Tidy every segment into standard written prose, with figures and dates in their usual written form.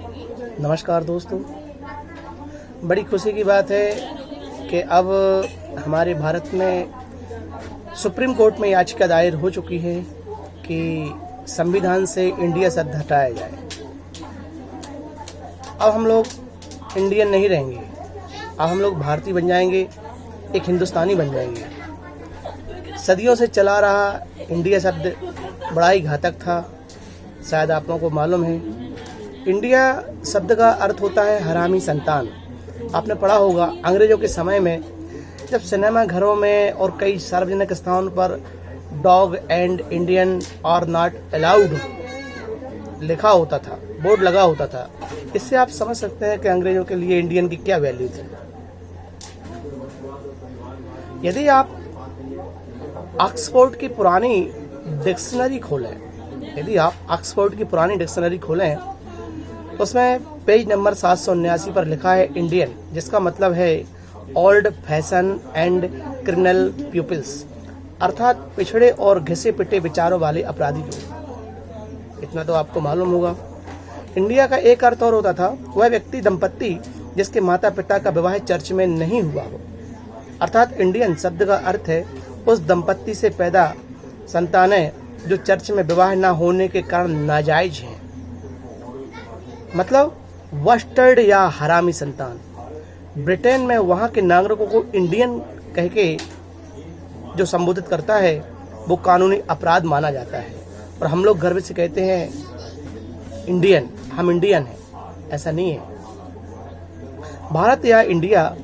नमस्कार दोस्तों, बड़ी खुशी की बात है कि अब हमारे भारत में सुप्रीम कोर्ट में याचिका दायर हो चुकी है कि संविधान से इंडिया शब्द हटाया जाए। अब हम लोग इंडियन नहीं रहेंगे, अब हम लोग भारतीय बन जाएंगे, एक हिंदुस्तानी बन जाएंगे। सदियों से चला रहा इंडिया शब्द बड़ा ही घातक था, शायद आप लोगों को मालूम है। इंडिया शब्द का अर्थ होता है हरामी संतान। आपने पढ़ा होगा अंग्रेजों के समय में जब सिनेमा घरों में और कई सार्वजनिक स्थानों पर dog and Indian are not allowed लिखा होता था, बोर्ड लगा होता था। इससे आप समझ सकते हैं कि अंग्रेजों के लिए इंडियन की क्या वैल्यू थी। यदि आप ऑक्सफोर्ड की पुरानी डिक्शनरी खोलें, उसमें पेज नंबर 779 पर लिखा है इंडियन, जिसका मतलब है old fashion and criminal peoples, अर्थात पिछड़े और घिसे पिटे विचारों वाले अपराधी लोग। इतना तो आपको मालूम होगा। इंडिया का एक अर्थ और होता था, वह व्यक्ति दंपत्ति जिसके माता पिता का विवाह चर्च में नहीं हुआ हो। अर्थात इंडियन शब्द का अर्थ है उस दंपत्ति से पैदा संतानें जो चर्च में विवाह न होने के कारण नाजायज हैं, मतलब वस्टर्ड या हरामी संतान। ब्रिटेन में वहाँ के नागरिकों को इंडियन कह के जो संबोधित करता है वो कानूनी अपराध माना जाता है, और हम लोग गर्व से कहते हैं इंडियन, हम इंडियन हैं। ऐसा नहीं है। भारत या इंडिया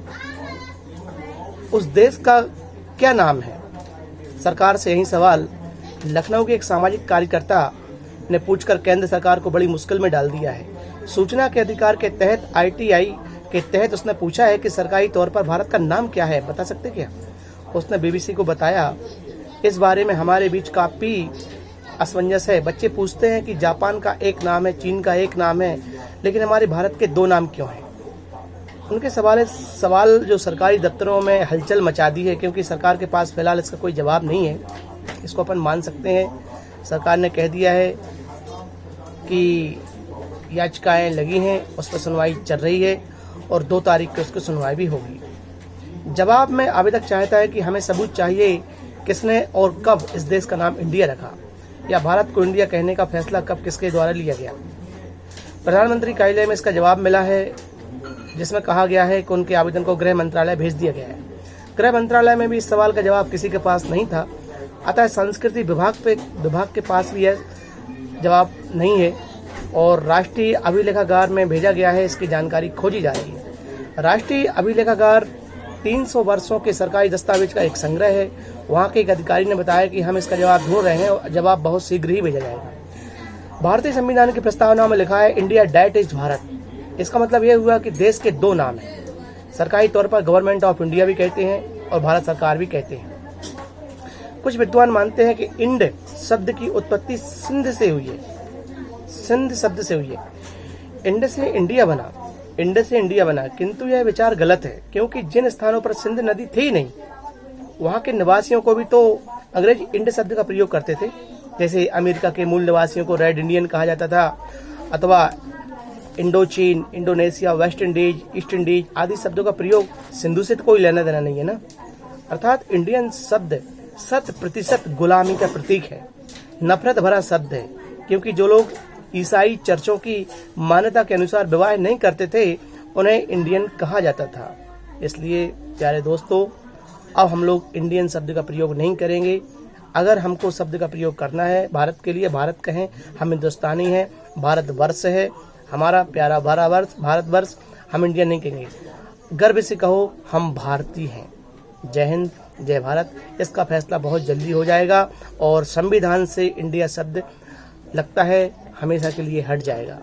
उस देश का क्या नाम है? सरकार से यही सवाल लखनऊ के एक सामाजिक कार्यकर्ता ने पूछकर केंद्र सरकार को बड़ी मुश्किल में डाल दिया है। सूचना के अधिकार के तहत ITI के तहत उसने पूछा है कि सरकारी तौर पर भारत का नाम क्या है, बता सकते क्या? उसने BBC को बताया, इस बारे में हमारे बीच काफ़ी असमंजस है। बच्चे पूछते हैं कि जापान का एक नाम है, चीन का एक नाम है, लेकिन हमारे भारत के दो नाम क्यों हैं? उनके सवाल जो सरकारी दफ्तरों में हलचल मचा दी है, क्योंकि सरकार के पास फिलहाल इसका कोई जवाब नहीं है। इसको अपन मान सकते हैं। सरकार ने कह दिया है कि याचिकाएं लगी हैं, उस पर सुनवाई चल रही है और 2 तारीख को उसकी सुनवाई भी होगी। जवाब में आवेदक चाहता है कि हमें सबूत चाहिए किसने और कब इस देश का नाम इंडिया रखा, या भारत को इंडिया कहने का फैसला कब किसके द्वारा लिया गया। प्रधानमंत्री कार्यालय में इसका जवाब मिला है, जिसमें कहा गया है कि उनके आवेदन को गृह मंत्रालय भेज दिया गया है। गृह मंत्रालय में भी इस सवाल का जवाब किसी के पास नहीं था, अतः संस्कृति विभाग के पास भी यह जवाब नहीं है और राष्ट्रीय अभिलेखागार में भेजा गया है। इसकी जानकारी खोजी जा रही है। राष्ट्रीय अभिलेखागार 300 वर्षों के सरकारी दस्तावेज का एक संग्रह है। वहाँ के एक अधिकारी ने बताया कि हम इसका जवाब ढूंढ रहे हैं और जवाब बहुत शीघ्र ही भेजा जाएगा। भारतीय संविधान की प्रस्तावना में लिखा है इंडिया डैट इज भारत। इसका मतलब यह हुआ कि देश के 2 नाम हैं। सरकारी तौर पर गवर्नमेंट ऑफ इंडिया भी कहते हैं और भारत सरकार भी कहते हैं। कुछ विद्वान मानते हैं कि इंड शब्द की उत्पत्ति सिंध से हुई है, सिंध शब्द से हुई है। इंड से इंडिया बना, किंतु यह विचार गलत है, क्योंकि जिन स्थानों पर सिंध नदी थी ही नहीं, वहाँ के निवासियों को भी तो अंग्रेज इंड शब्द का प्रयोग करते थे। जैसे अमेरिका के मूल निवासियों को रेड इंडियन कहा जाता था, अथवा Indochine, Indonesia, West Indies, east Indies आदि शब्दों का प्रयोग सिंधु से तो कोई लेना देना नहीं है ना। अर्थात इंडियन शब्द 100% गुलामी का प्रतीक है, नफरत भरा शब्द है, क्योंकि जो लोग ईसाई चर्चों की मान्यता के अनुसार विवाह नहीं करते थे उन्हें इंडियन कहा जाता था। इसलिए प्यारे दोस्तों, अब हम लोग इंडियन शब्द का प्रयोग नहीं करेंगे। अगर हमको शब्द का प्रयोग करना है भारत के लिए, भारत कहें। हम हिंदुस्तानी हैं, भारतवर्ष है हमारा प्यारा भारतवर्ष। हम इंडियन नहीं कहेंगे। गर्व से कहो हम भारतीय हैं। जय हिंद, जय भारत। इसका फैसला बहुत जल्दी हो जाएगा और संविधान से इंडिया शब्द लगता है हमेशा के लिए हट जाएगा।